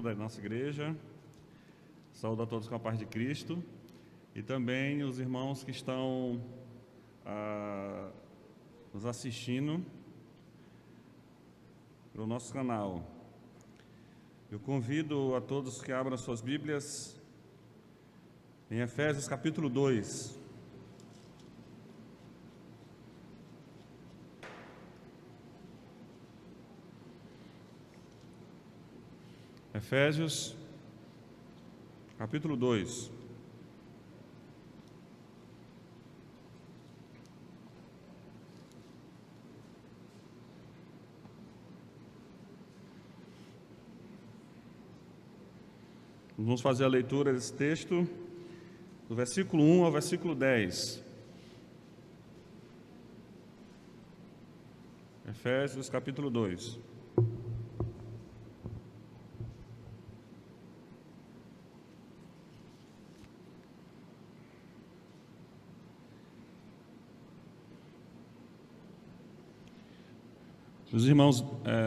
templo da nossa igreja. Saúdo a todos com a paz de Cristo e também os irmãos que estão nos assistindo pelo nosso canal. Eu convido a todos que abram suas Bíblias em Efésios capítulo 2. Efésios capítulo 2. Vamos fazer a leitura desse texto, do versículo 1 ao versículo 10. Efésios capítulo 2. Os irmãos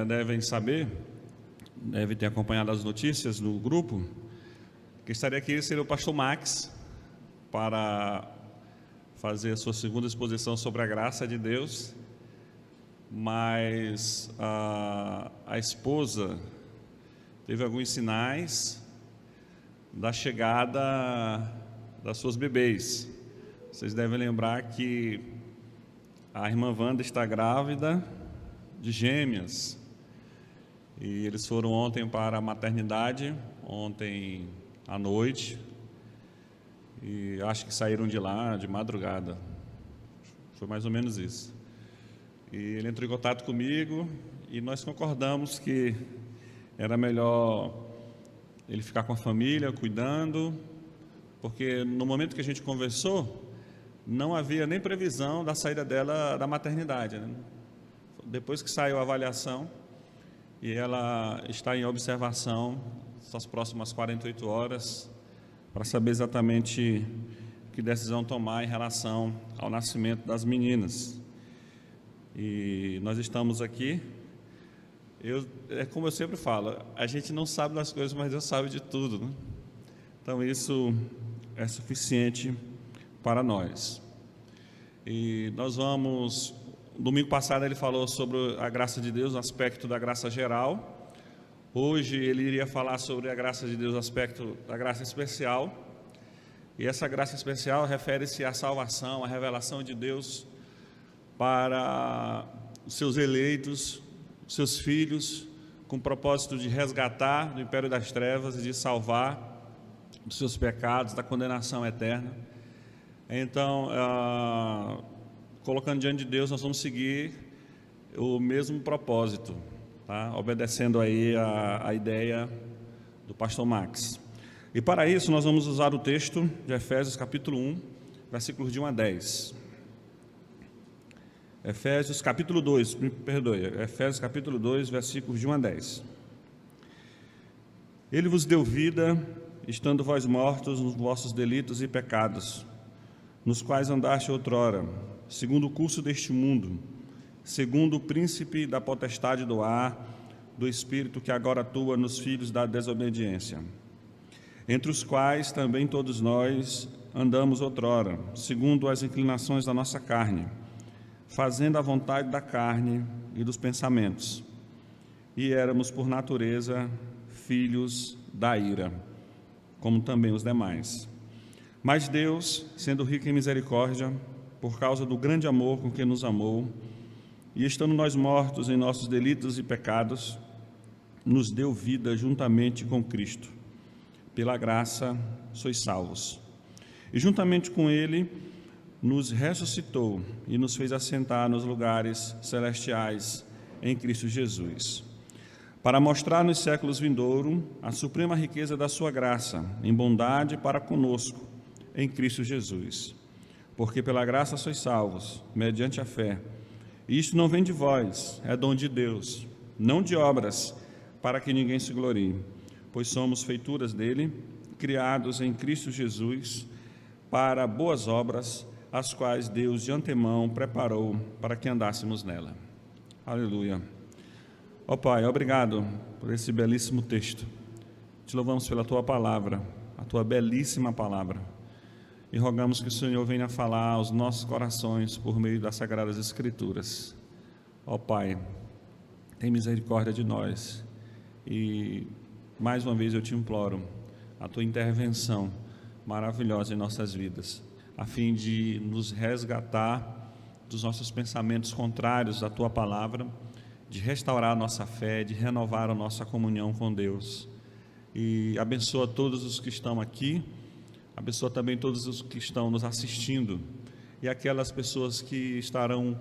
devem saber, devem ter acompanhado as notícias do grupo, que estaria aqui seria o pastor Max, para fazer a sua segunda exposição sobre a graça de Deus, mas a esposa teve alguns sinais da chegada das suas bebês. Vocês devem lembrar que a irmã Wanda está grávida de gêmeas, e eles foram ontem para a maternidade, ontem à noite, e acho que saíram de lá de madrugada, foi mais ou menos isso. E ele entrou em contato comigo e nós concordamos que era melhor ele ficar com a família, cuidando, porque no momento que a gente conversou, não havia nem previsão da saída dela da maternidade, né? Depois que saiu a avaliação, e ela está em observação essas próximas 48 horas, para saber exatamente que decisão tomar em relação ao nascimento das meninas. E nós estamos aqui, é como eu sempre falo, a gente não sabe das coisas, mas Deus sabe de tudo, né? Então isso é suficiente para nós. E nós vamos... Domingo passado ele falou sobre a graça de Deus, no aspecto da graça geral. Hoje ele iria falar sobre a graça de Deus, no aspecto da graça especial. E essa graça especial refere-se à salvação, à revelação de Deus para os seus eleitos, os seus filhos, com o propósito de resgatar do império das trevas e de salvar dos seus pecados, da condenação eterna. Então, colocando diante de Deus, nós vamos seguir o mesmo propósito, tá? Obedecendo aí a ideia do pastor Max. E para isso nós vamos usar o texto de Efésios capítulo 1, versículos de 1 a 10. Efésios capítulo 2, me perdoe, Efésios capítulo 2, versículos de 1 a 10. Ele vos deu vida, estando vós mortos nos vossos delitos e pecados, nos quais andaste outrora, segundo o curso deste mundo, segundo o príncipe da potestade do ar, do espírito que agora atua nos filhos da desobediência, entre os quais também todos nós andamos outrora, segundo as inclinações da nossa carne, fazendo a vontade da carne e dos pensamentos, e éramos por natureza filhos da ira, como também os demais. Mas Deus, sendo rico em misericórdia, por causa do grande amor com que nos amou, e estando nós mortos em nossos delitos e pecados, nos deu vida juntamente com Cristo. Pela graça sois salvos. E juntamente com Ele nos ressuscitou e nos fez assentar nos lugares celestiais em Cristo Jesus, para mostrar nos séculos vindouros a suprema riqueza da sua graça, em bondade para conosco, em Cristo Jesus. Porque pela graça sois salvos, mediante a fé. E isto não vem de vós, é dom de Deus, não de obras, para que ninguém se glorie. Pois somos feituras dele, criados em Cristo Jesus, para boas obras, as quais Deus de antemão preparou para que andássemos nela. Aleluia. Ó Pai, obrigado por esse belíssimo texto. te louvamos pela Tua palavra, a Tua belíssima palavra, e rogamos que o Senhor venha falar aos nossos corações por meio das Sagradas Escrituras. Ó Pai, tem misericórdia de nós, e mais uma vez eu te imploro a Tua intervenção maravilhosa em nossas vidas, a fim de nos resgatar dos nossos pensamentos contrários à Tua palavra, de restaurar a nossa fé, de renovar a nossa comunhão com Deus. E abençoa todos os que estão aqui, abençoa também todos os que estão nos assistindo e aquelas pessoas que estarão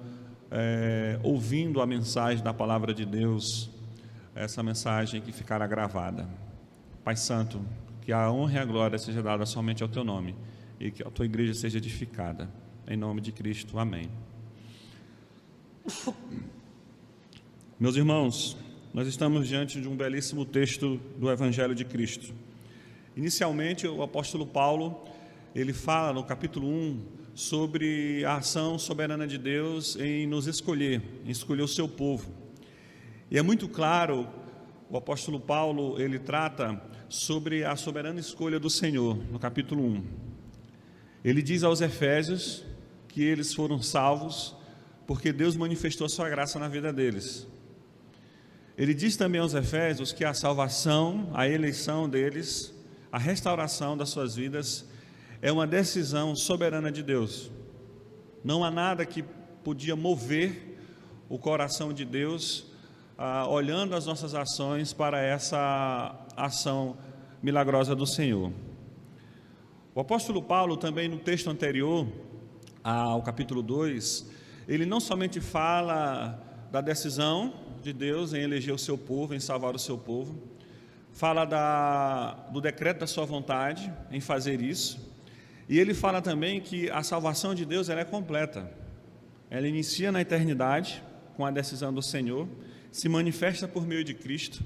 ouvindo a mensagem da palavra de Deus, essa mensagem que ficará gravada. Pai Santo, que a honra e a glória seja dada somente ao Teu nome e que a Tua igreja seja edificada. Em nome de Cristo, amém. Meus irmãos, nós estamos diante de um belíssimo texto do Evangelho de Cristo. Inicialmente, o apóstolo Paulo, ele fala no capítulo 1 sobre a ação soberana de Deus em nos escolher, em escolher o seu povo. E é muito claro, o apóstolo Paulo, ele trata sobre a soberana escolha do Senhor, no capítulo 1. Ele diz aos Efésios que eles foram salvos porque Deus manifestou a sua graça na vida deles. Ele diz também aos Efésios que a salvação, a eleição deles, a restauração das suas vidas é uma decisão soberana de Deus. Não há nada que podia mover o coração de Deus, olhando as nossas ações para essa ação milagrosa do Senhor. O apóstolo Paulo também no texto anterior, ao capítulo 2, ele não somente fala da decisão de Deus em eleger o seu povo, em salvar o seu povo, fala do decreto da sua vontade em fazer isso, e ele fala também que a salvação de Deus ela é completa, ela inicia na eternidade com a decisão do Senhor, se manifesta por meio de Cristo,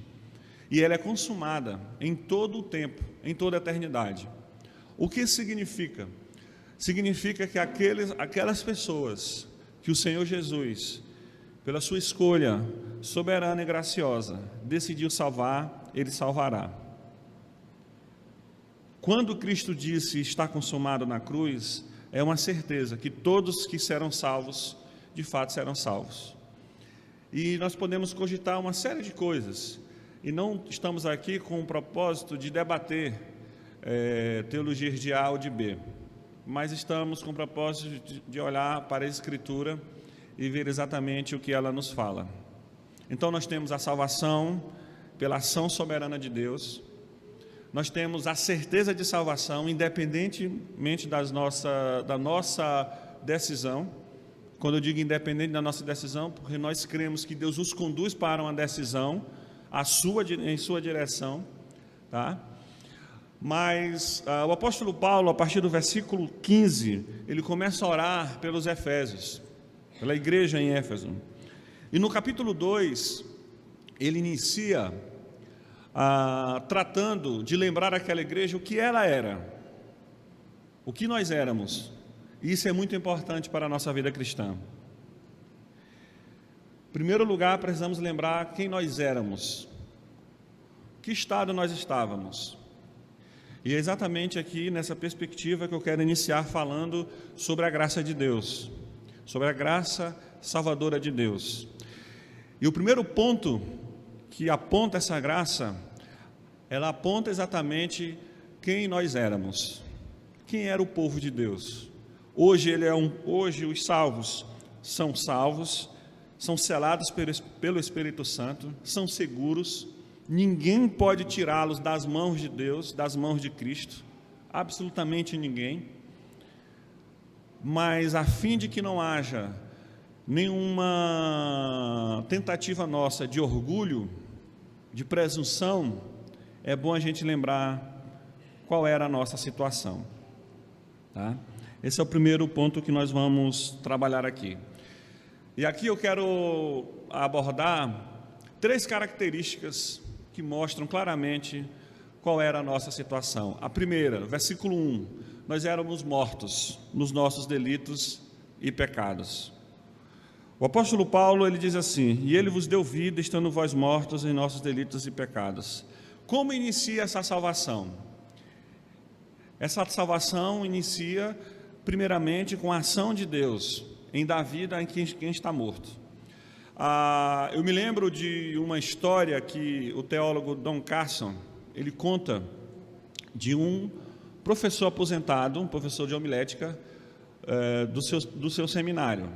e ela é consumada em todo o tempo, em toda a eternidade. O que significa? Significa que aquelas pessoas que o Senhor Jesus, pela sua escolha soberana e graciosa, decidiu salvar, Ele salvará. Quando Cristo disse está consumado na cruz, é uma certeza que todos que serão salvos, de fato serão salvos. E nós podemos cogitar uma série de coisas, e não estamos aqui com o propósito de debater teologias de A ou de B, mas estamos com o propósito de olhar para a Escritura e ver exatamente o que ela nos fala. Então nós temos a salvação pela ação soberana de Deus, nós temos a certeza de salvação independentemente da nossa decisão. Quando eu digo independente da nossa decisão, porque nós cremos que Deus nos conduz para uma decisão em sua direção, tá? Mas o apóstolo Paulo, a partir do versículo 15, ele começa a orar pelos Efésios, pela igreja em Éfeso. E no capítulo 2, ele inicia tratando de lembrar aquela igreja o que ela era, o que nós éramos. E isso é muito importante para a nossa vida cristã. Em primeiro lugar, precisamos lembrar quem nós éramos, que estado nós estávamos. E é exatamente aqui nessa perspectiva que eu quero iniciar falando sobre a graça de Deus, sobre a graça salvadora de Deus. E o primeiro ponto que aponta essa graça, ela aponta exatamente quem nós éramos, quem era o povo de Deus. Hoje os salvos, são selados pelo Espírito Santo, são seguros, ninguém pode tirá-los das mãos de Deus, das mãos de Cristo, absolutamente ninguém. Mas a fim de que não haja nenhuma tentativa nossa de orgulho, de presunção, é bom a gente lembrar qual era a nossa situação, tá? Esse é o primeiro ponto que nós vamos trabalhar aqui. E aqui eu quero abordar 3 características que mostram claramente qual era a nossa situação. A primeira, versículo 1, nós éramos mortos nos nossos delitos e pecados. O apóstolo Paulo, ele diz assim: e ele vos deu vida, estando vós mortos em nossos delitos e pecados. Como inicia essa salvação? Essa salvação inicia primeiramente com a ação de Deus em dar vida a quem está morto. Eu me lembro de uma história que o teólogo Don Carson, ele conta de um professor aposentado, um professor de homilética do seu seminário.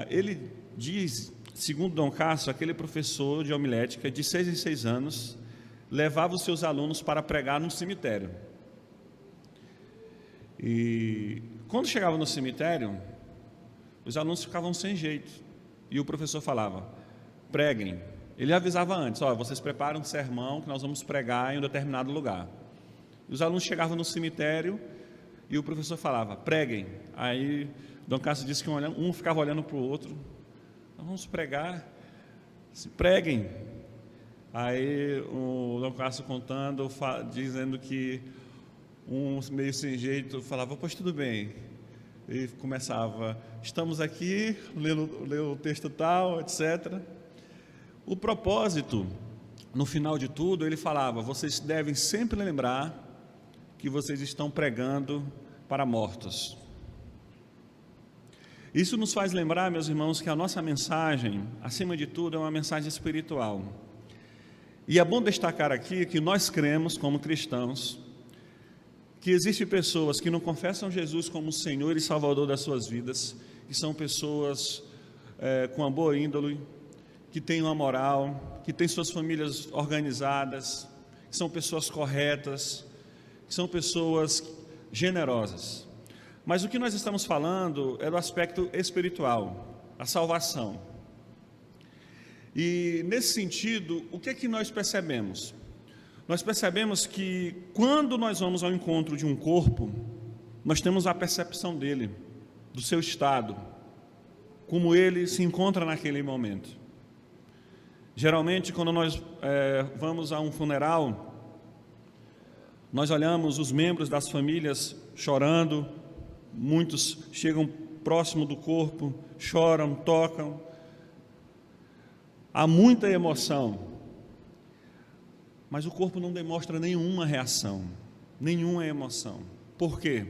Ele diz, segundo Don Carson, aquele professor de homilética de 6 em 6 anos levava os seus alunos para pregar no cemitério. E quando chegava no cemitério, os alunos ficavam sem jeito. E o professor falava, preguem. Ele avisava antes, vocês preparam um sermão que nós vamos pregar em um determinado lugar. E os alunos chegavam no cemitério e o professor falava, preguem. Aí Dom Cássio disse que um ficava olhando para o outro, nós vamos pregar, preguem. Aí o Dom Cássio contando, dizendo que um meio sem jeito falava, pois tudo bem. E começava, estamos aqui, leu o texto tal, etc. O propósito, no final de tudo, ele falava, vocês devem sempre lembrar que vocês estão pregando para mortos. Isso nos faz lembrar, meus irmãos, que a nossa mensagem, acima de tudo, é uma mensagem espiritual. E é bom destacar aqui que nós cremos, como cristãos, que existem pessoas que não confessam Jesus como Senhor e Salvador das suas vidas, que são pessoas com uma boa índole, que têm uma moral, que têm suas famílias organizadas, que são pessoas corretas, que são pessoas generosas. Mas o que nós estamos falando é do aspecto espiritual, a salvação. E nesse sentido, o que é que nós percebemos? Nós percebemos que quando nós vamos ao encontro de um corpo, nós temos a percepção dele, do seu estado, como ele se encontra naquele momento. Geralmente, quando nós vamos a um funeral, nós olhamos os membros das famílias chorando, muitos chegam próximo do corpo, choram, tocam. Há muita emoção. Mas o corpo não demonstra nenhuma reação, nenhuma emoção. Por quê?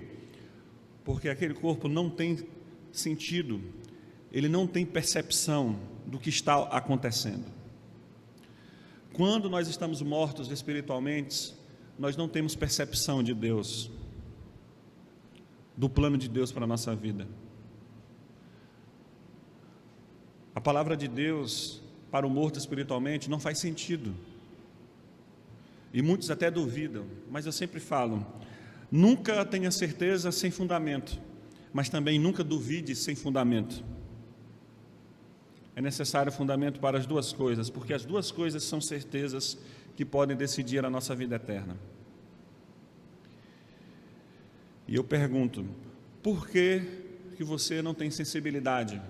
Porque aquele corpo não tem sentido, ele não tem percepção do que está acontecendo. Quando nós estamos mortos espiritualmente, nós não temos percepção de Deus, do plano de Deus para a nossa vida. A palavra de Deus para o morto espiritualmente não faz sentido. E muitos até duvidam, mas eu sempre falo, nunca tenha certeza sem fundamento, mas também nunca duvide sem fundamento. É necessário fundamento para as duas coisas, porque as duas coisas são certezas que podem decidir a nossa vida eterna. E eu pergunto, por que você não tem sensibilidade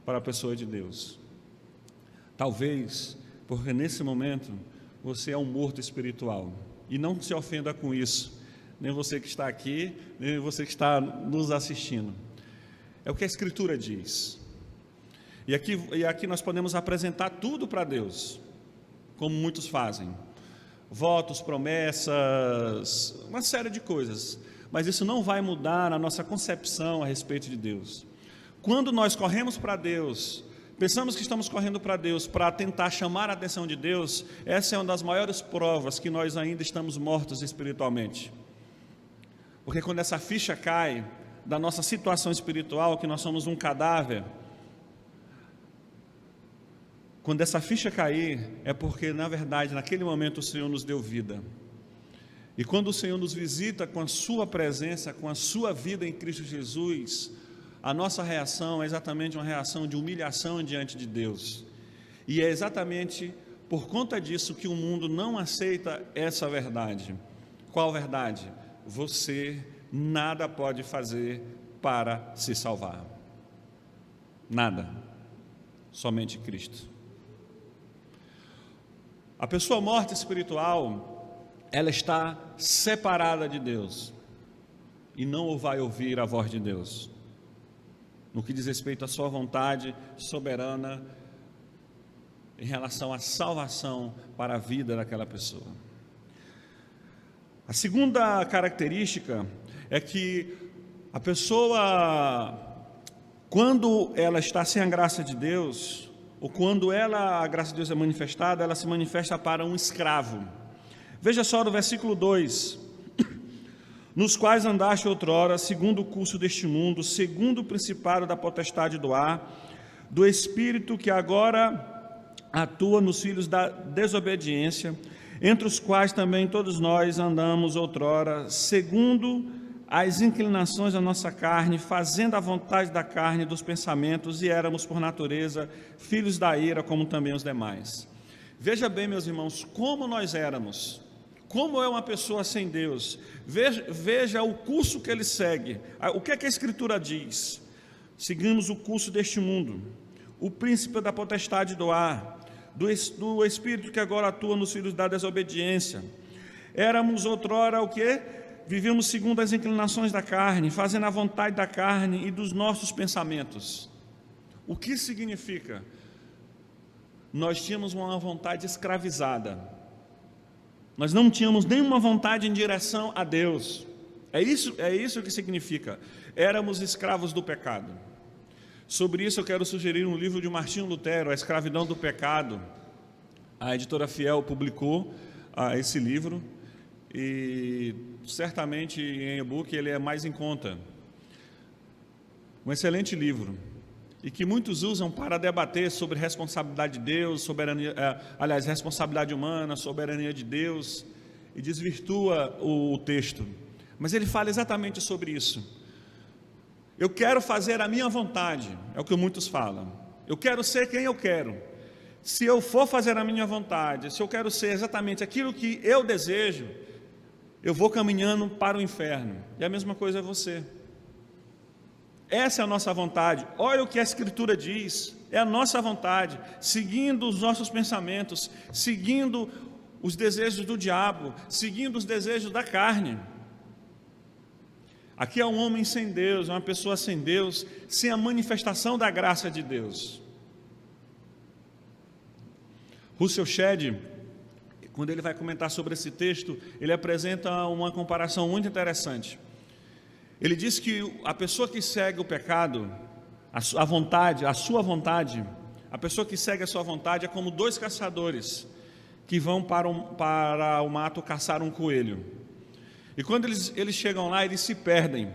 para a pessoa de Deus? Talvez porque nesse momento você é um morto espiritual. E não se ofenda com isso, nem você que está aqui, nem você que está nos assistindo. É o que a Escritura diz. E aqui nós podemos apresentar tudo para Deus, como muitos fazem. Votos, promessas, uma série de coisas. Mas isso não vai mudar a nossa concepção a respeito de Deus. Quando nós corremos para Deus, pensamos que estamos correndo para Deus para tentar chamar a atenção de Deus, essa é uma das maiores provas que nós ainda estamos mortos espiritualmente. Porque quando essa ficha cai da nossa situação espiritual, que nós somos um cadáver, quando essa ficha cair, é porque na verdade naquele momento o Senhor nos deu vida. E quando o Senhor nos visita com a sua presença, com a sua vida em Cristo Jesus, a nossa reação é exatamente uma reação de humilhação diante de Deus. E é exatamente por conta disso que o mundo não aceita essa verdade. Qual verdade? Você nada pode fazer para se salvar. Nada. Somente Cristo. A pessoa morta espiritual, ela está separada de Deus e não vai ouvir a voz de Deus. No que diz respeito à sua vontade soberana em relação à salvação para a vida daquela pessoa. A segunda característica é que a pessoa, quando ela está sem a graça de Deus, ou quando a graça de Deus é manifestada, ela se manifesta para um escravo. Veja só no versículo 2: nos quais andaste outrora, segundo o curso deste mundo, segundo o principado da potestade do ar, do espírito que agora atua nos filhos da desobediência, entre os quais também todos nós andamos outrora, segundo as inclinações da nossa carne, fazendo a vontade da carne e dos pensamentos, e éramos por natureza filhos da ira, como também os demais. Veja bem, meus irmãos, como nós éramos. Como é uma pessoa sem Deus? Veja o curso que ele segue. O que é que a Escritura diz? Seguimos o curso deste mundo, o príncipe da potestade do ar, do espírito que agora atua nos filhos da desobediência. Éramos outrora o quê? Vivíamos segundo as inclinações da carne, fazendo a vontade da carne e dos nossos pensamentos. O que significa? Nós tínhamos uma vontade escravizada. Nós não tínhamos nenhuma vontade em direção a Deus. É isso que significa. Éramos escravos do pecado. Sobre isso eu quero sugerir um livro de Martinho Lutero, A Escravidão do Pecado. A editora Fiel publicou esse livro e certamente em e-book ele é mais em conta. Um excelente livro e que muitos usam para debater sobre responsabilidade de Deus, soberania, responsabilidade humana, soberania de Deus, e desvirtua o texto. Mas ele fala exatamente sobre isso. Eu quero fazer a minha vontade, é o que muitos falam. Eu quero ser quem eu quero. Se eu for fazer a minha vontade, se eu quero ser exatamente aquilo que eu desejo, eu vou caminhando para o inferno. E a mesma coisa é você. Essa é a nossa vontade. Olha o que a Escritura diz. É a nossa vontade, seguindo os nossos pensamentos, seguindo os desejos do diabo, seguindo os desejos da carne. Aqui é um homem sem Deus, uma pessoa sem Deus, sem a manifestação da graça de Deus. Russell Shedd, quando ele vai comentar sobre esse texto, ele apresenta uma comparação muito interessante. Ele diz que a pessoa que segue o pecado, a sua vontade, a pessoa que segue a sua vontade é como dois caçadores que vão para o mato caçar um coelho. E quando eles chegam lá, eles se perdem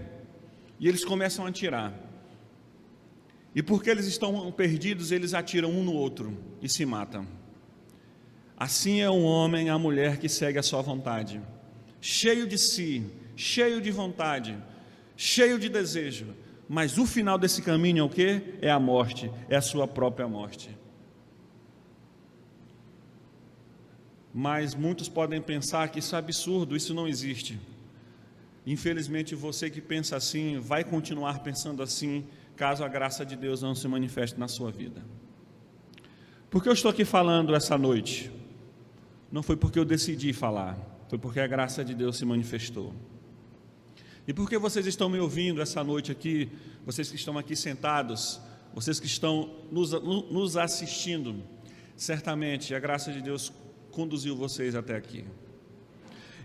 e eles começam a atirar. E porque eles estão perdidos, eles atiram um no outro e se matam. Assim é o homem e a mulher que segue a sua vontade, cheio de si, cheio de vontade, cheio de desejo, mas o final desse caminho é o quê? É a morte, é a sua própria morte. Mas muitos podem pensar que isso é absurdo, isso não existe. Infelizmente, você que pensa assim, vai continuar pensando assim, caso a graça de Deus não se manifeste na sua vida. Por que eu estou aqui falando essa noite? Não foi porque eu decidi falar, foi porque a graça de Deus se manifestou. E por que vocês estão me ouvindo essa noite aqui, vocês que estão aqui sentados, vocês que estão nos assistindo, certamente a graça de Deus conduziu vocês até aqui.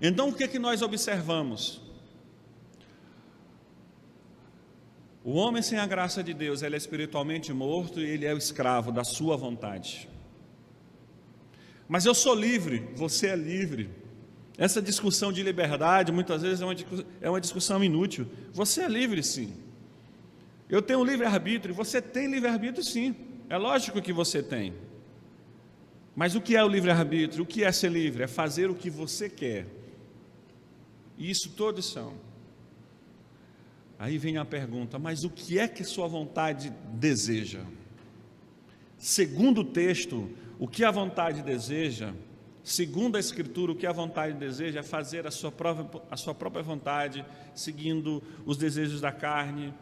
Então o que é que nós observamos? O homem sem a graça de Deus, ele é espiritualmente morto e ele é o escravo da sua vontade. Mas eu sou livre, você é livre. Essa discussão de liberdade muitas vezes é uma discussão inútil. Você é livre, sim. Eu tenho livre-arbítrio, você tem livre-arbítrio, sim. É lógico que você tem. Mas o que é o livre-arbítrio? O que é ser livre? É fazer o que você quer. E isso todos são. Aí vem a pergunta, mas o que é que sua vontade deseja? Segundo o texto, o que a vontade deseja, segundo a Escritura, o que a vontade deseja é fazer a sua própria vontade, seguindo os desejos da carne,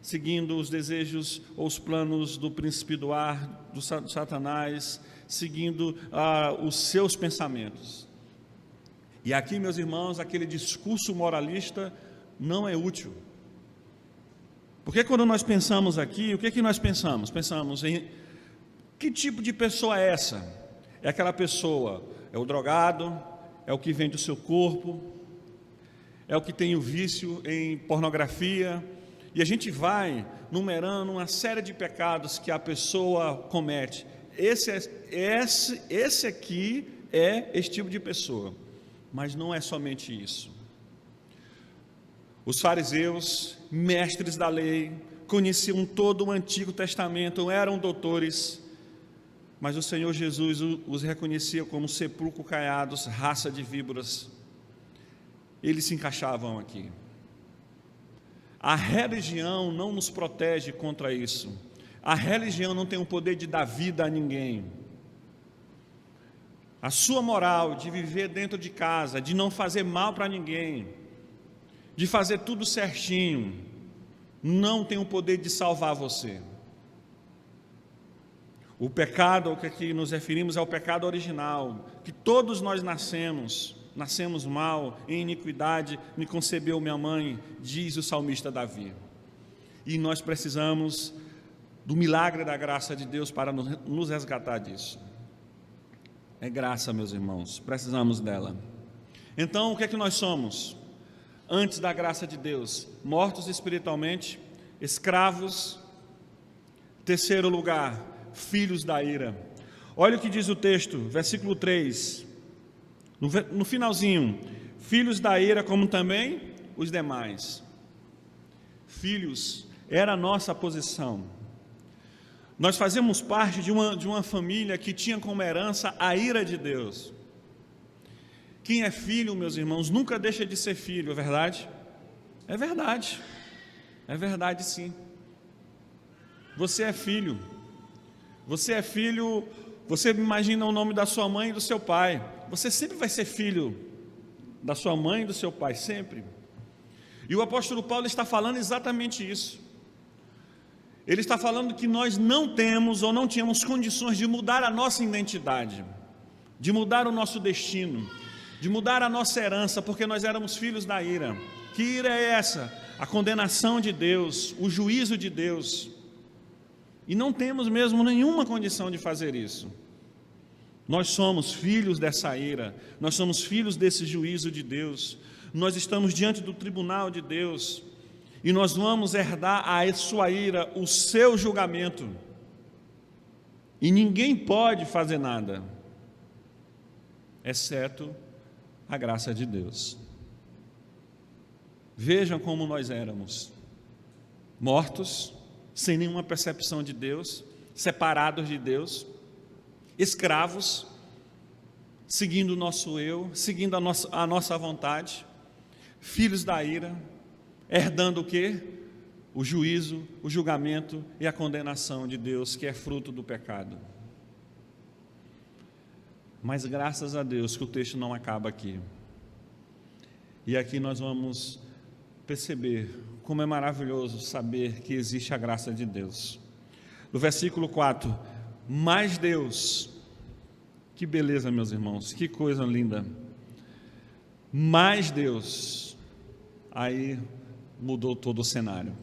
seguindo os desejos ou os planos do príncipe do ar, do Satanás, seguindo os seus pensamentos. E aqui, meus irmãos, aquele discurso moralista não é útil. Porque quando nós pensamos aqui, o que é que nós pensamos? Pensamos Que tipo de pessoa é essa? É aquela pessoa, é o drogado, é o que vende o seu corpo, é o que tem o vício em pornografia, e a gente vai numerando uma série de pecados que a pessoa comete. Esse aqui é esse tipo de pessoa, mas não é somente isso. Os fariseus, mestres da lei, conheciam todo o Antigo Testamento, eram doutores, mas o Senhor Jesus os reconhecia como sepulcro caiados, raça de víboras. Eles se encaixavam aqui. A religião não nos protege contra isso. A religião não tem o poder de dar vida a ninguém. A sua moral de viver dentro de casa, de não fazer mal para ninguém, de fazer tudo certinho, não tem o poder de salvar você. O pecado ao que aqui nos referimos é o pecado original, que todos nós nascemos mal, em iniquidade me concebeu minha mãe, diz o salmista Davi. E nós precisamos do milagre da graça de Deus para nos resgatar disso. É graça, meus irmãos, precisamos dela. Então, o que é que nós somos? Antes da graça de Deus, mortos espiritualmente, escravos. Terceiro lugar, filhos da ira. Olha o que diz o texto, versículo 3, no finalzinho: filhos da ira, como também os demais. Filhos era a nossa posição. Nós fazemos parte de uma família que tinha como herança a ira de Deus. Quem é filho, meus irmãos, nunca deixa de ser filho, é verdade? É verdade sim. Você é filho, você imagina o nome da sua mãe e do seu pai, você sempre vai ser filho da sua mãe e do seu pai, sempre. E o apóstolo Paulo está falando exatamente isso. Ele está falando que nós não temos ou não tínhamos condições de mudar a nossa identidade, de mudar o nosso destino, de mudar a nossa herança, porque nós éramos filhos da ira. Que ira é essa? A condenação de Deus, o juízo de Deus. E não temos mesmo nenhuma condição de fazer isso. Nós somos filhos dessa ira, nós somos filhos desse juízo de Deus. Nós estamos diante do tribunal de Deus e nós vamos herdar a sua ira, o seu julgamento. E ninguém pode fazer nada, exceto a graça de Deus. Vejam como nós éramos: mortos, sem nenhuma percepção de Deus, separados de Deus, escravos, seguindo o nosso eu, seguindo a nossa vontade, filhos da ira, herdando o quê? O juízo, o julgamento e a condenação de Deus, que é fruto do pecado. Mas graças a Deus que o texto não acaba aqui. E aqui nós vamos perceber como é maravilhoso saber que existe a graça de Deus. No versículo 4, mas Deus, que beleza, meus irmãos, que coisa linda. Mas Deus, aí mudou todo o cenário.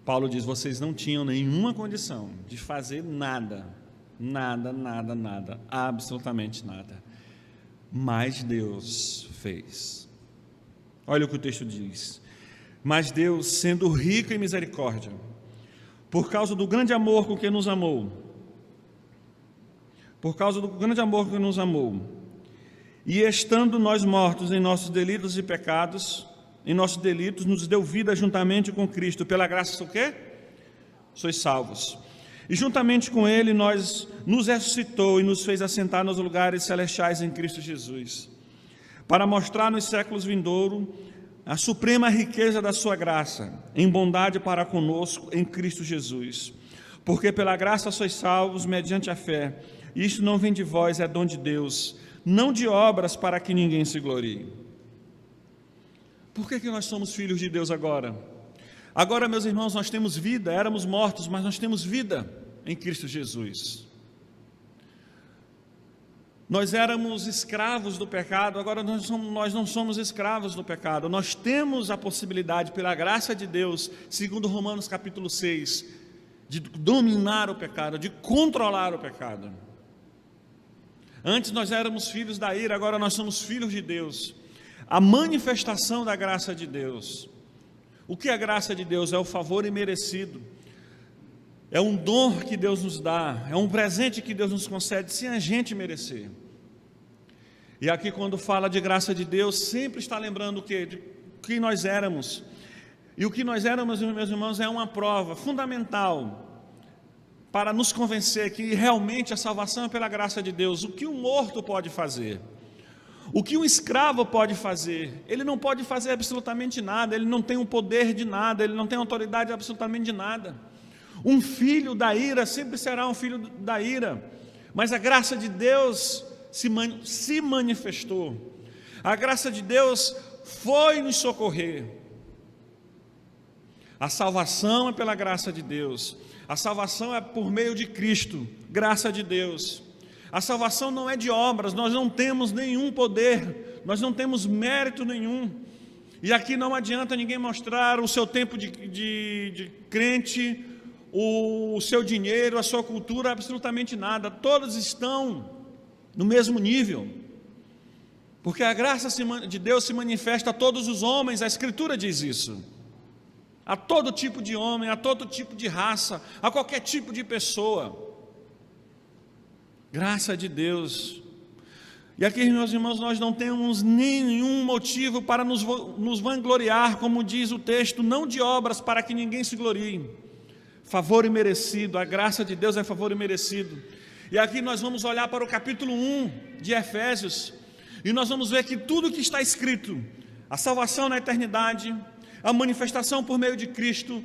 Paulo diz: vocês não tinham nenhuma condição de fazer nada, absolutamente nada, mas Deus fez. Olha o que o texto diz: mas Deus, sendo rico em misericórdia, por causa do grande amor com que nos amou, e estando nós mortos em nossos delitos e pecados, em nossos delitos, nos deu vida juntamente com Cristo. Pela graça, o quê? Sois salvos. E juntamente com Ele nos ressuscitou e nos fez assentar nos lugares celestiais em Cristo Jesus, para mostrar nos séculos vindouros a suprema riqueza da sua graça, em bondade para conosco em Cristo Jesus. Porque pela graça sois salvos mediante a fé. Isto não vem de vós, é dom de Deus, não de obras para que ninguém se glorie. Por que nós somos filhos de Deus agora? Agora, meus irmãos, nós temos vida. Éramos mortos, mas nós temos vida em Cristo Jesus. Nós éramos escravos do pecado, agora nós não somos escravos do pecado. Nós temos a possibilidade, pela graça de Deus, segundo Romanos capítulo 6, de dominar o pecado, de controlar o pecado. Antes nós éramos filhos da ira, agora nós somos filhos de Deus. A manifestação da graça de Deus. O que é a graça de Deus? É o favor imerecido. É um dom que Deus nos dá, é um presente que Deus nos concede sem a gente merecer. E aqui quando fala de graça de Deus, sempre está lembrando o quê? De quem nós éramos. E o que nós éramos, meus irmãos, é uma prova fundamental para nos convencer que realmente a salvação é pela graça de Deus. O que um morto pode fazer? O que um escravo pode fazer? Ele não pode fazer absolutamente nada, ele não tem o poder de nada, ele não tem autoridade absolutamente de nada. Um filho da ira sempre será um filho da ira, mas a graça de Deus se manifestou. A graça de Deus foi nos socorrer. A salvação é pela graça de Deus. A salvação é por meio de Cristo, graça de Deus. A salvação não é de obras, nós não temos nenhum poder, nós não temos mérito nenhum. E aqui não adianta ninguém mostrar o seu tempo de crente, o seu dinheiro, a sua cultura, absolutamente nada. Todos estão no mesmo nível. Porque a graça de Deus se manifesta a todos os homens, a Escritura diz isso. A todo tipo de homem, a todo tipo de raça, a qualquer tipo de pessoa. Graça de Deus. E aqui, meus irmãos, nós não temos nenhum motivo para nos vangloriar, como diz o texto, não de obras para que ninguém se glorie. Favor imerecido, a graça de Deus é favor imerecido. E aqui nós vamos olhar para o capítulo 1 de Efésios, e nós vamos ver que tudo que está escrito, a salvação na eternidade, a manifestação por meio de Cristo,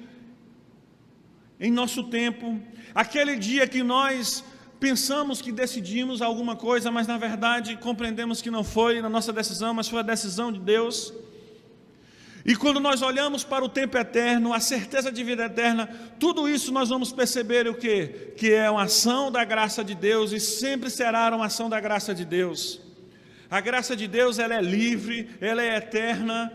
em nosso tempo, aquele dia que nós pensamos que decidimos alguma coisa, mas na verdade compreendemos que não foi a nossa decisão, mas foi a decisão de Deus. E quando nós olhamos para o tempo eterno, a certeza de vida eterna, tudo isso nós vamos perceber o quê? Que é uma ação da graça de Deus e sempre será uma ação da graça de Deus. A graça de Deus, ela é livre, ela é eterna,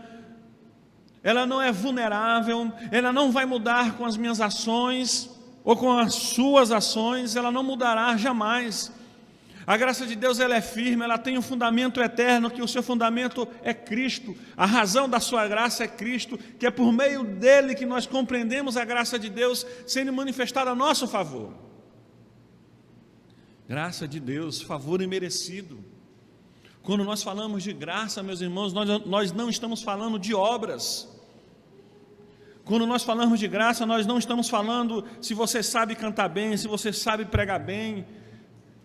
ela não é vulnerável, ela não vai mudar com as minhas ações ou com as suas ações, ela não mudará jamais. A graça de Deus, ela é firme, ela tem um fundamento eterno, que o seu fundamento é Cristo. A razão da sua graça é Cristo, que é por meio dele que nós compreendemos a graça de Deus sendo manifestada a nosso favor. Graça de Deus, favor imerecido. Quando nós falamos de graça, meus irmãos, nós não estamos falando de obras. Quando nós falamos de graça, nós não estamos falando se você sabe cantar bem, se você sabe pregar bem,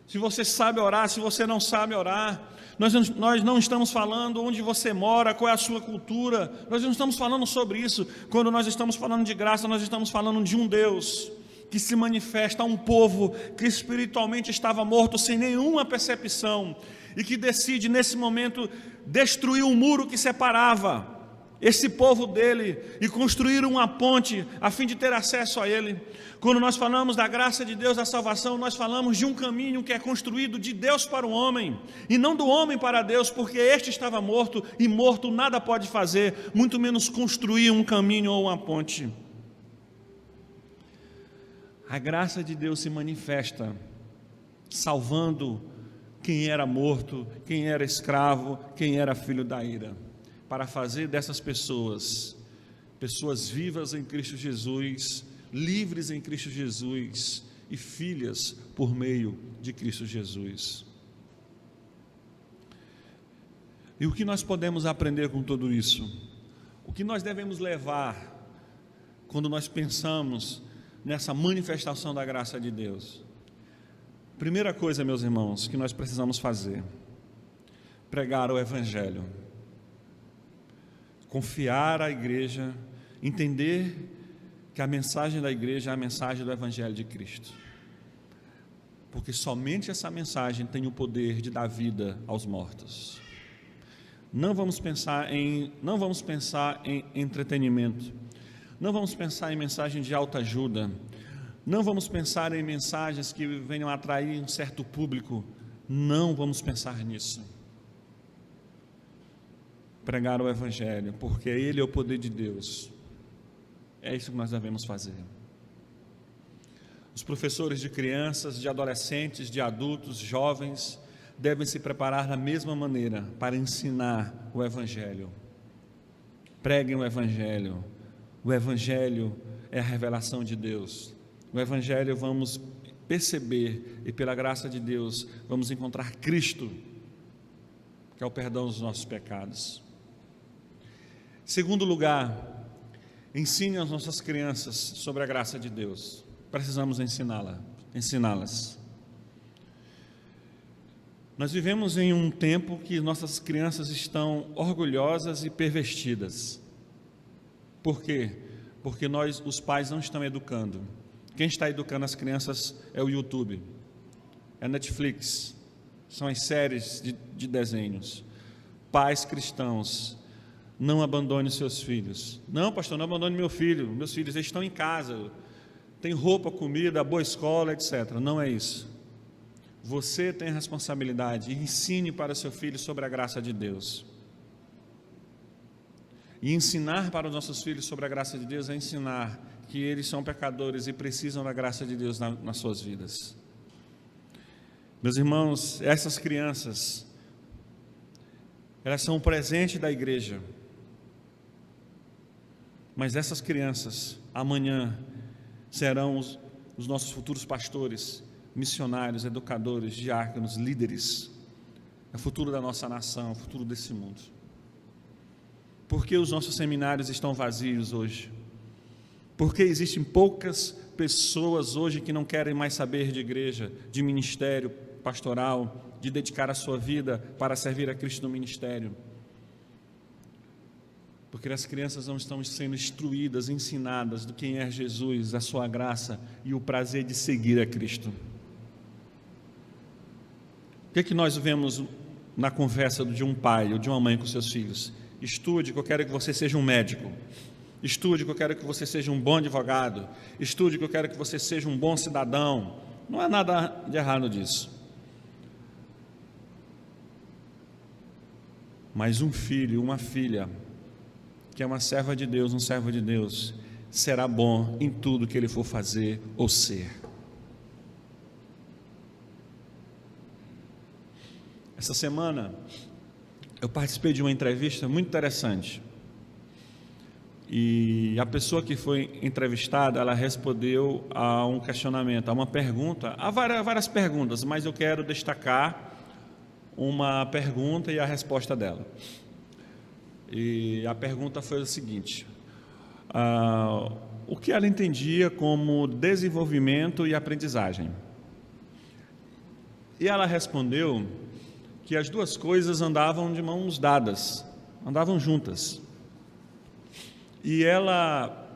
se você sabe orar, se você não sabe orar. Nós não estamos falando onde você mora, qual é a sua cultura. Nós não estamos falando sobre isso. Quando nós estamos falando de graça, nós estamos falando de um Deus que se manifesta a um povo que espiritualmente estava morto sem nenhuma percepção e que decide nesse momento destruir o muro que separava esse povo dele e construir uma ponte a fim de ter acesso a ele. Quando nós falamos da graça de Deus, da salvação, nós falamos de um caminho que é construído de Deus para o homem e não do homem para Deus, porque este estava morto e morto nada pode fazer, muito menos construir um caminho ou uma ponte. A graça de Deus se manifesta salvando quem era morto, quem era escravo, quem era filho da ira, para fazer dessas pessoas vivas em Cristo Jesus, livres em Cristo Jesus e filhas por meio de Cristo Jesus. E o que nós podemos aprender com tudo isso? O que nós devemos levar quando nós pensamos nessa manifestação da graça de Deus? Primeira coisa, meus irmãos, que nós precisamos fazer: pregar o Evangelho. Confiar à igreja, entender que a mensagem da igreja é a mensagem do Evangelho de Cristo, porque somente essa mensagem tem o poder de dar vida aos mortos. Não vamos pensar em entretenimento, não vamos pensar em mensagem de autoajuda, não vamos pensar em mensagens que venham atrair um certo público, não vamos pensar nisso. Pregar o Evangelho, porque ele é o poder de Deus. É isso que nós devemos fazer. Os professores de crianças, de adolescentes, de adultos, jovens, devem se preparar da mesma maneira para ensinar o Evangelho. Preguem o Evangelho. O Evangelho é a revelação de Deus. O Evangelho vamos perceber e pela graça de Deus vamos encontrar Cristo, que é o perdão dos nossos pecados. Segundo lugar, ensine as nossas crianças sobre a graça de Deus. Precisamos ensiná-las. Nós vivemos em um tempo que nossas crianças estão orgulhosas e pervertidas. Por quê? Porque nós, os pais, não estamos educando. Quem está educando as crianças é o YouTube, é a Netflix, são as séries de desenhos. Pais cristãos, não abandone seus filhos. Não, pastor, não abandone meu filho. Meus filhos estão em casa, tem roupa, comida, boa escola, etc. Não é isso. Você tem a responsabilidade. Ensine para seu filho sobre a graça de Deus. E ensinar para os nossos filhos sobre a graça de Deus é ensinar que eles são pecadores e precisam da graça de Deus nas suas vidas. Meus irmãos, essas crianças, elas são um presente da igreja. Mas essas crianças, amanhã, serão os nossos futuros pastores, missionários, educadores, diáconos, líderes. É o futuro da nossa nação, é o futuro desse mundo. Por que os nossos seminários estão vazios hoje? Por que existem poucas pessoas hoje que não querem mais saber de igreja, de ministério pastoral, de dedicar a sua vida para servir a Cristo no ministério? Porque as crianças não estão sendo instruídas, ensinadas do quem é Jesus, a sua graça e o prazer de seguir a Cristo. O que nós vemos na conversa de um pai ou de uma mãe com seus filhos? Estude, que eu quero que você seja um médico. Estude, que eu quero que você seja um bom advogado. Estude, que eu quero que você seja um bom cidadão. Não há nada de errado disso. Mas um filho, uma filha, que é uma serva de Deus, um servo de Deus, será bom em tudo que ele for fazer ou ser. Essa semana eu participei de uma entrevista muito interessante. E a pessoa que foi entrevistada, ela respondeu a um questionamento, a uma pergunta, a várias perguntas, mas eu quero destacar uma pergunta e a resposta dela. E a pergunta foi o seguinte: o que ela entendia como desenvolvimento e aprendizagem? E ela respondeu que as duas coisas andavam de mãos dadas, andavam juntas. E ela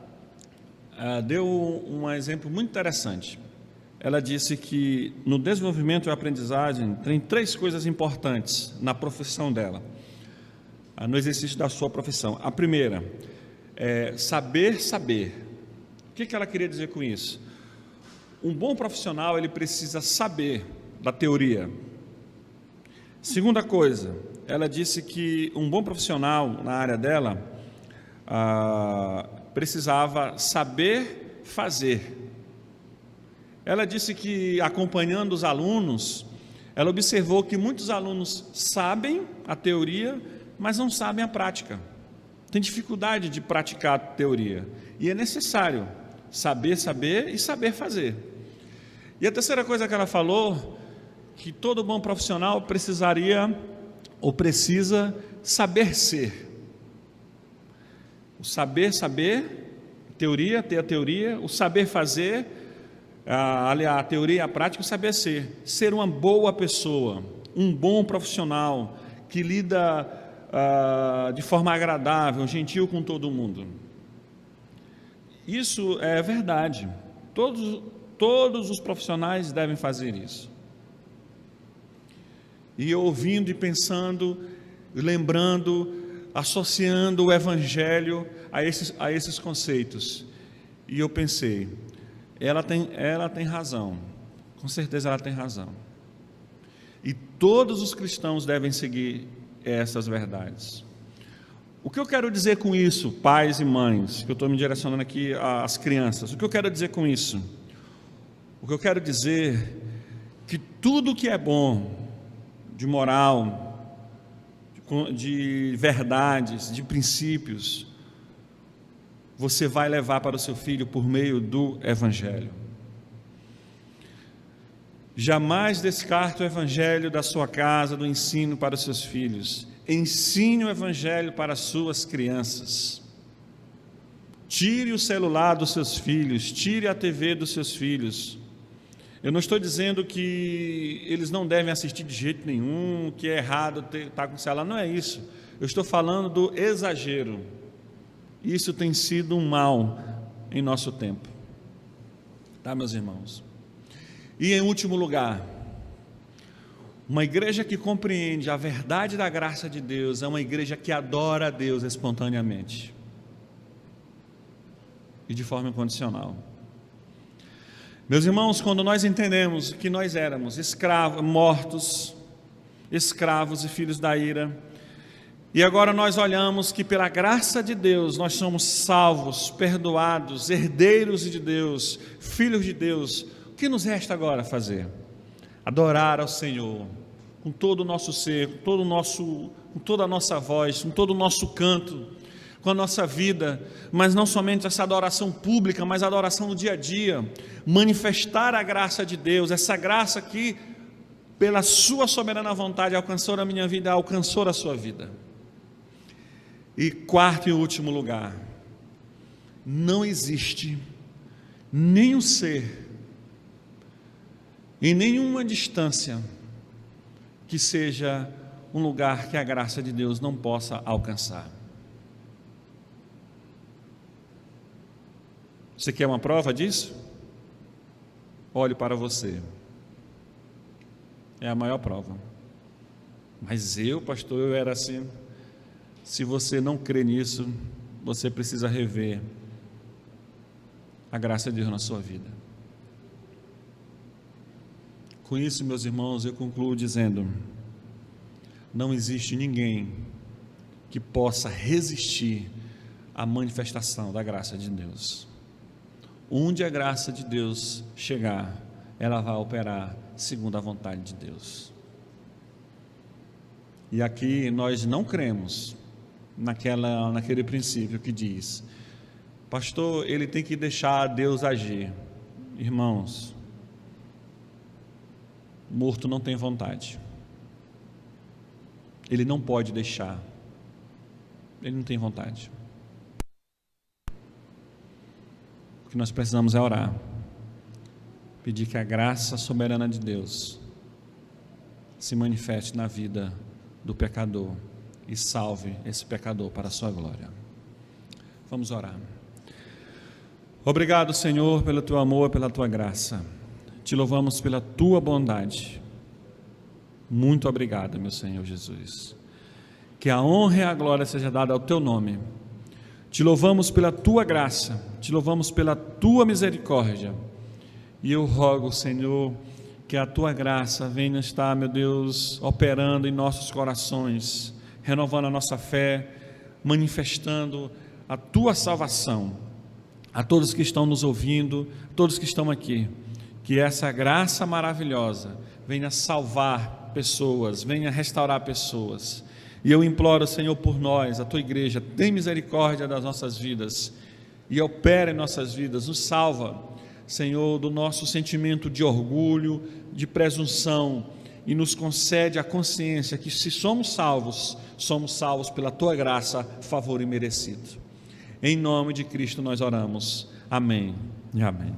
deu um exemplo muito interessante. Ela disse que no desenvolvimento e aprendizagem tem 3 coisas importantes na profissão dela, no exercício da sua profissão. A primeira é saber. O que ela queria dizer com isso? Um bom profissional, ele precisa saber da teoria. Segunda coisa, ela disse que um bom profissional na área dela precisava saber fazer. Ela disse que, acompanhando os alunos, ela observou que muitos alunos sabem a teoria, mas não sabem a prática. Tem dificuldade de praticar a teoria. E é necessário saber e saber fazer. E a terceira coisa que ela falou, que todo bom profissional precisaria ou precisa saber ser. O saber, teoria, ter a teoria, o saber fazer, a teoria e a prática, o saber ser uma boa pessoa, um bom profissional, que lida de forma agradável, gentil com todo mundo. Isso é verdade, todos os profissionais devem fazer isso. E ouvindo e pensando, lembrando, associando o Evangelho a esses conceitos. E eu pensei, ela tem razão, com certeza ela tem razão. E todos os cristãos devem seguir essas verdades. O que eu quero dizer com isso, pais e mães, que eu estou me direcionando aqui às crianças, o que eu quero dizer com isso? O que eu quero dizer é que tudo que é bom, de moral, de verdades, de princípios, você vai levar para o seu filho por meio do Evangelho. Jamais descarte o Evangelho da sua casa, do ensino para os seus filhos. Ensine o Evangelho para as suas crianças. Tire o celular dos seus filhos, tire a TV dos seus filhos. Eu não estou dizendo que eles não devem assistir de jeito nenhum, que é errado estar com o celular, não é isso. Eu estou falando do exagero. Isso tem sido um mal em nosso tempo. Tá, meus irmãos? E em último lugar, uma igreja que compreende a verdade da graça de Deus é uma igreja que adora a Deus espontaneamente e de forma incondicional. Meus irmãos, quando nós entendemos que nós éramos escravos, mortos, escravos e filhos da ira, e agora nós olhamos que pela graça de Deus nós somos salvos, perdoados, herdeiros de Deus, filhos de Deus, o que nos resta agora fazer? Adorar ao Senhor com todo o nosso ser, com toda a nossa voz, com todo o nosso canto, com a nossa vida, mas não somente essa adoração pública, mas a adoração no dia a dia, manifestar a graça de Deus, essa graça que pela sua soberana vontade alcançou a minha vida, alcançou a sua vida. E quarto e último lugar, não existe nenhum ser em nenhuma distância que seja um lugar que a graça de Deus não possa alcançar. Você quer uma prova disso? Olhe para você. É a maior prova. Mas eu, pastor, eu era assim. Se você não crê nisso, você precisa rever a graça de Deus na sua vida. Com isso, meus irmãos, eu concluo dizendo: não existe ninguém que possa resistir à manifestação da graça de Deus. Onde a graça de Deus chegar, ela vai operar segundo a vontade de Deus. E aqui nós não cremos naquele princípio que diz: pastor, ele tem que deixar Deus agir. Irmãos, morto não tem vontade, ele não pode deixar, ele não tem vontade. O que nós precisamos é orar, pedir que a graça soberana de Deus se manifeste na vida do pecador e salve esse pecador para a sua glória. Vamos orar. Obrigado, Senhor, pelo teu amor, pela tua graça. Te louvamos pela tua bondade. Muito obrigado, meu Senhor Jesus. Que a honra e a glória seja dada ao teu nome. Te louvamos pela tua graça, te louvamos pela tua misericórdia. E eu rogo, Senhor, que a tua graça venha estar, meu Deus, operando em nossos corações, renovando a nossa fé, manifestando a tua salvação a todos que estão nos ouvindo, todos que estão aqui. Que essa graça maravilhosa venha salvar pessoas, venha restaurar pessoas. E eu imploro, Senhor, por nós, a tua igreja, tem misericórdia das nossas vidas e opera em nossas vidas, nos salva, Senhor, do nosso sentimento de orgulho, de presunção, e nos concede a consciência que se somos salvos pela tua graça, favor e merecido. Em nome de Cristo nós oramos. Amém e amém.